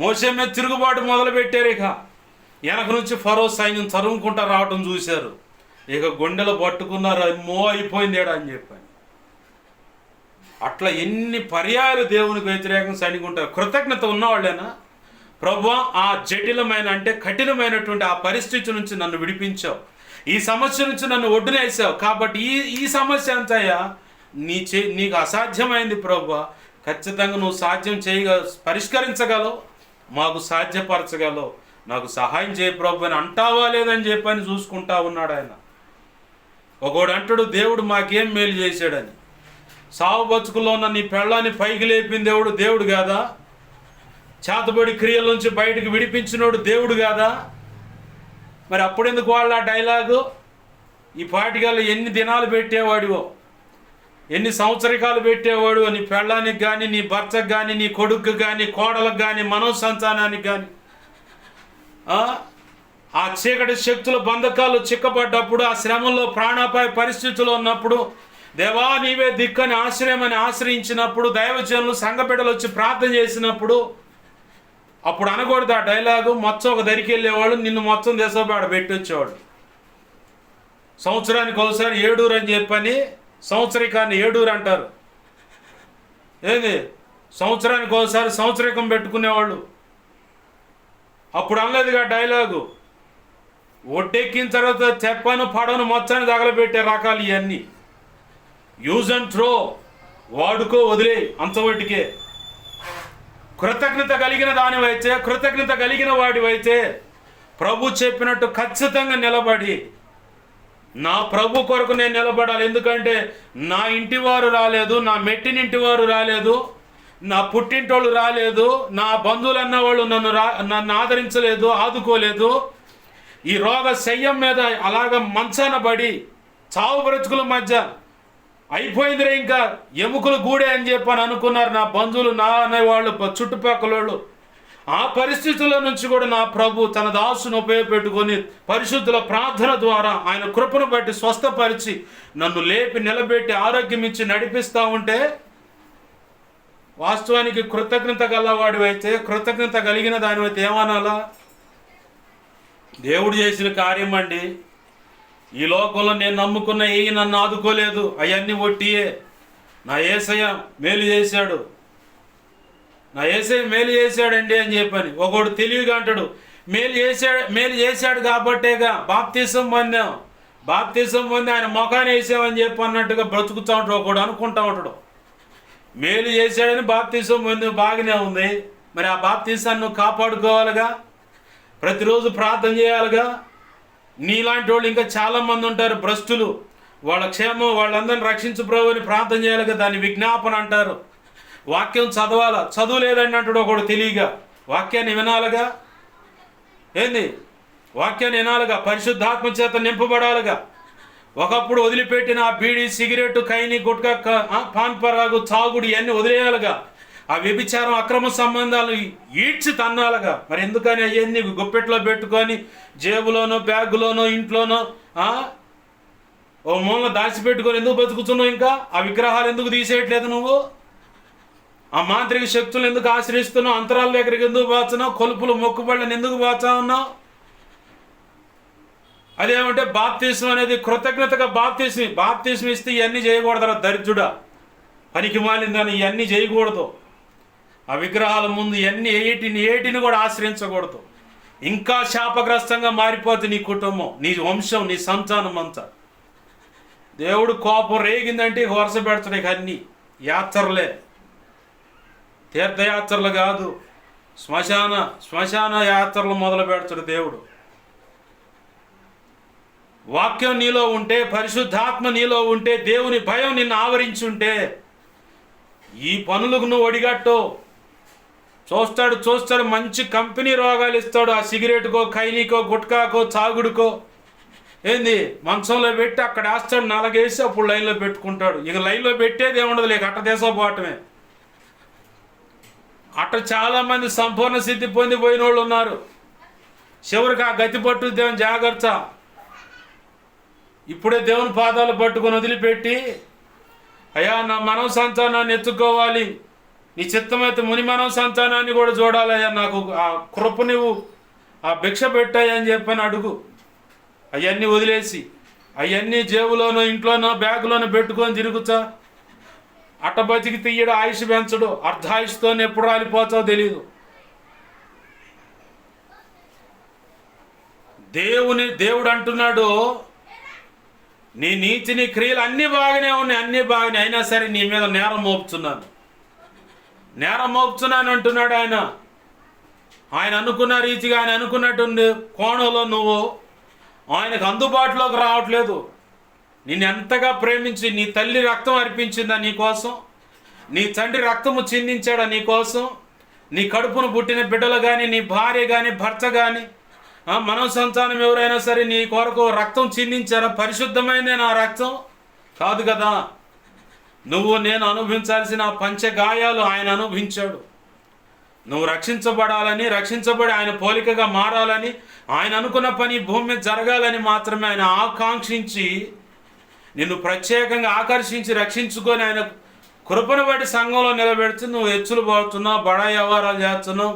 మోషే మీద తిరుగుబాటు మొదలుపెట్టారు. ఇక వెనక నుంచి ఫరో సైన్యం తరుముకుంటా రావటం చూశారు. ఇక గుండెలు పట్టుకున్నారు, అమ్మో అయిపోయింది ఏడా అని చెప్పాను. అట్లా ఎన్ని పర్యాయాలు దేవునికి వ్యతిరేకంగా సైనికుంటారు. కృతజ్ఞత ఉన్నవాళ్ళేనా? ప్రభువా, ఆ జటిలమైన అంటే కఠినమైనటువంటి ఆ పరిస్థితి నుంచి నన్ను విడిపించావు, ఈ సమస్య నుంచి నన్ను ఒడ్డునేసావు, కాబట్టి ఈ సమస్య అంతయ్యా నీకు అసాధ్యమైంది ప్రభువా, ఖచ్చితంగా నువ్వు సాధ్యం పరిష్కరించగలవు, మాకు సాధ్యపరచగలవు, నాకు సహాయం చేయ ప్రభు అని అంటావా లేదని చెప్పని చూసుకుంటా ఉన్నాడు ఆయన. ఒకడు అంటాడు, దేవుడు మాకేం మేలు చేశాడని. సావు బతుకుల్లో ఉన్న నీ పెళ్ళాన్ని పైకి లేపిన దేవుడు కాదా? చేతబడి క్రియల నుంచి బయటకు విడిపించినోడు దేవుడు కాదా? మరి అప్పుడెందుకు వాళ్ళ ఆ డైలాగు? ఈ పాటికల్లా ఎన్ని దినాలు పెట్టేవాడివో, ఎన్ని సంవత్సరికాలు పెట్టేవాడు నీ పెళ్ళానికి కానీ, నీ భర్తకు కానీ, నీ కొడుకు కానీ, కోడలకు కానీ, మనోసంతానానికి కానీ. ఆ చీకటి శక్తుల బంధకాలు చిక్కబడ్డప్పుడు, ఆ శ్రమంలో ప్రాణాపాయ పరిస్థితుల్లో ఉన్నప్పుడు, దేవా నీవే దిక్కని ఆశ్రయమని ఆశ్రయించినప్పుడు, దైవజనులు సంఘబిడ్డలు వచ్చి ప్రార్థన చేసినప్పుడు, అప్పుడు అనకూడదు ఆ డైలాగు. మొత్తం ఒక దరికి వెళ్ళేవాళ్ళు, నిన్ను మొత్తం దేశోపాడ పెట్టొచ్చేవాడు. సంవత్సరానికి ఒకసారి ఏడూరు అని చెప్పని సంవత్సరికాన్ని ఏడూరు అంటారు. ఏంది, సంవత్సరానికి ఒకసారి సంవత్సరికం పెట్టుకునేవాళ్ళు. అప్పుడు అనలేదుగా డైలాగు. ఒడ్డెక్కిన తర్వాత తెప్పను పడను మొత్తాన్ని తగలబెట్టే రకాలు ఇవన్నీ. యూజ్ అండ్ త్రో, వాడుకో వదిలే, అంతవటికే. కృతజ్ఞత కలిగిన దానివైతే, కృతజ్ఞత కలిగిన వాడివైతే ప్రభు చెప్పినట్టు ఖచ్చితంగా నిలబడి, నా ప్రభు కొరకు నేను నిలబడాలి. ఎందుకంటే నా ఇంటి వారు రాలేదు, నా మెట్టినింటి వారు రాలేదు, నా పుట్టింటోళ్ళు రాలేదు, నా బంధువులు అన్నవాళ్ళు నన్ను ఆదరించలేదు, ఆదుకోలేదు. ఈ రోగ శయ్యం మీద అలాగ మంచాన పడి చావు బ్రతుకుల మధ్య అయిపోయిందిరే, ఇంకా ఎముకలు గూడే అని చెప్పని అనుకున్నారు నా బంధువులు, నా అనేవాళ్ళు, చుట్టుపక్కల వాళ్ళు. ఆ పరిస్థితుల నుంచి కూడా నా ప్రభు తన దాసును ఉపయోగపెట్టుకొని పరిశుద్ధుల ప్రార్థన ద్వారా ఆయన కృపను బట్టి స్వస్థపరిచి నన్ను లేపి నిలబెట్టి ఆరోగ్యం ఇచ్చి నడిపిస్తూ ఉంటే, వాస్తవానికి కృతజ్ఞత గలవాడివైతే, కృతజ్ఞత కలిగిన దానివైతే ఏమనాలా? దేవుడు చేసిన కార్యం అండి. ఈ లోకంలో నేను నమ్ముకున్న నన్ను ఆదుకోలేదు, అవన్నీ ఒట్టియే. నా యేసయ్య మేలు చేశాడు, నా యేసయ్య మేలు చేశాడండి అని చెప్పని. ఒకడు తెలివిగా అంటాడు, మేలు చేశాడు కాబట్టేగా బాప్తీసం పొందాం, బాప్తీసం పొంది ఆయన మొఖాన్ని వేసామని చెప్పి అన్నట్టుగా బ్రతుకుతూ ఉంటాడు. ఒకడు అనుకుంటా ఉంటాడు మేలు చేశాడని బాప్తీసం పొంది, బాగానే ఉంది. మరి ఆ బాప్తీసాన్ని నువ్వు కాపాడుకోవాలిగా, ప్రతిరోజు ప్రార్థన చేయాలిగా. నీలాంటి వాళ్ళు ఇంకా చాలామంది ఉంటారు భ్రష్టులు, వాళ్ళ క్షేమం, వాళ్ళందరినీ రక్షించు ప్రభు అని ప్రార్థన చేయాలిగా. దాన్ని విజ్ఞాపన అంటారు. వాక్యం చదవాలా, చదువు లేదండి అంటాడు ఒకడు తెలియగా. వాక్యాన్ని వినాలిగా. ఏంది, వాక్యాన్ని వినాలిగా, పరిశుద్ధాత్మ చేత నింపబడాలిగా. ఒకప్పుడు వదిలిపెట్టిన ఆ బీడి, సిగరెట్, కైని, గుట్కా, పాన్ పరాగు, తాగుడు ఇవన్నీ వదిలేయాలిగా. ఆ వ్యభిచారం, అక్రమ సంబంధాలు ఈడ్చి తన్నాలుగా. మరి ఎందుకని అవన్నీ గుప్పెట్లో పెట్టుకొని జేబులోనో, బ్యాగులోనో, ఇంట్లోనో ఓ మూల దాచిపెట్టుకొని ఎందుకు బతుకుతున్నావు? ఇంకా ఆ విగ్రహాలు ఎందుకు తీసేయట్లేదు నువ్వు? ఆ మాంత్రిక శక్తులను ఎందుకు ఆశ్రయిస్తున్నావు? అంతరాల దగ్గరికి ఎందుకు పోతున్నావు? కొలుపులు, మొక్కుబళ్ళని ఎందుకు పోతా ఉన్నావు? అదేమంటే బాప్తీసం అనేది కృతజ్ఞతగా బాప్తీసం ఇస్తే ఇవన్నీ చేయకూడదు. దరిద్రుడా, పనికి మాలిందని ఇవన్నీ చేయకూడదు. ఆ విగ్రహాల ముందు ఇవన్నీ ఏటిని కూడా ఆశ్రయించకూడదు. ఇంకా శాపగ్రస్తంగా మారిపోతుంది నీ కుటుంబం, నీ వంశం, నీ సంతానం అంతా. దేవుడు కోపం రేగిందంటే వరుస పెడతాడు. ఇక అన్నీ యాత్రలే, తీర్థయాత్రలు కాదు, శ్మశాన యాత్రలు మొదలు పెడతాడు దేవుడు. వాక్యం నీలో ఉంటే, పరిశుద్ధాత్మ నీలో ఉంటే, దేవుని భయం నిన్ను ఆవరించుంటే ఈ పనులకు నువ్వు ఒడిగట్టు. చూస్తాడు మంచి కంపెనీ రోగాలు ఇస్తాడు. ఆ సిగరెట్కో, ఖైనీకో, గుట్కాకో, తాగుడుకో. ఏంది, మంచంలో పెట్టి అక్కడ వేస్తాడు, నలగేసి అప్పుడు లైన్లో పెట్టుకుంటాడు. ఇక లైన్లో పెట్టేది ఏముండదు, లేక అట్ట దేశపోవటమే. అట్ట చాలామంది సంపూర్ణ సిద్ధి పొందిపోయిన వాళ్ళు ఉన్నారు. చివరికి ఆ గతి పట్టు దేవుని జాగ్రత్త. ఇప్పుడే దేవుని పాదాలు పట్టుకొని వదిలిపెట్టి, అయ్యా నా మనవ సంతానాన్ని ఎత్తుకోవాలి, నీ చిత్తమైతే మునిమానవ సంతానాన్ని కూడా చూడాలయ్యా, నాకు ఆ కృప నువ్వు ఆ భిక్ష పెట్టాయని చెప్పని అడుగు. అవన్నీ వదిలేసి అవన్నీ జేబులోనో ఇంట్లోనో బ్యాగులోనో పెట్టుకొని తిరుగుతా అట్ట బతికి తీయడు, ఆయుష్ పెంచడు. అర్ధాయుష్తో ఎప్పుడు రాలిపోతావో తెలియదు. దేవుడు అంటున్నాడు, నీ నీతి నీ క్రియలు అన్నీ బాగానే ఉన్నాయి, అన్నీ బాగానే, అయినా సరే నీ మీద నేరం మోపుతున్నాను అంటున్నాడు ఆయన. ఆయన అనుకున్న రీతిగా ఆయన అనుకున్నట్టు కోణంలో నువ్వు ఆయనకు అందుబాటులోకి రావట్లేదు. నిన్ను ఎంతగా ప్రేమించి నీ తల్లి రక్తం అర్పించిందా నీ కోసం, నీ తండ్రి రక్తము చిందించాడా నీ కోసం, నీ కడుపును పుట్టిన బిడ్డలు కానీ, నీ భార్య కానీ, భర్త కానీ, మనవ సంతానం ఎవరైనా సరే నీ కొరకు రక్తం చిందించారా? పరిశుద్ధమైందే నా రక్తం కాదు కదా. నువ్వు నేను అనుభవించాల్సిన పంచగాయాలు ఆయన అనుభవించాడు. నువ్వు రక్షించబడి ఆయన పోలికగా మారాలని, ఆయన అనుకున్న పని భూమి మీద జరగాలని మాత్రమే ఆయన ఆకాంక్షించి నిన్ను ప్రత్యేకంగా ఆకర్షించి రక్షించుకొని ఆయన కృపను బట్టి సంఘంలో నిలబెడుతూ నువ్వు హెచ్చులు పోతున్నావు, బడా వ్యవహారాలు చేస్తున్నావు,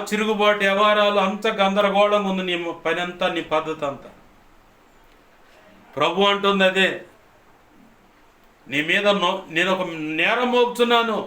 తిరుగుబాటు వ్యవహారాలు, అంత గందరగోళం ఉంది నీ పని అంతా, నీ పద్ధతి అంతా. ప్రభు అంటుంది అదే, నీ మీద నేను ఒక నేరం మోపుతున్నాను,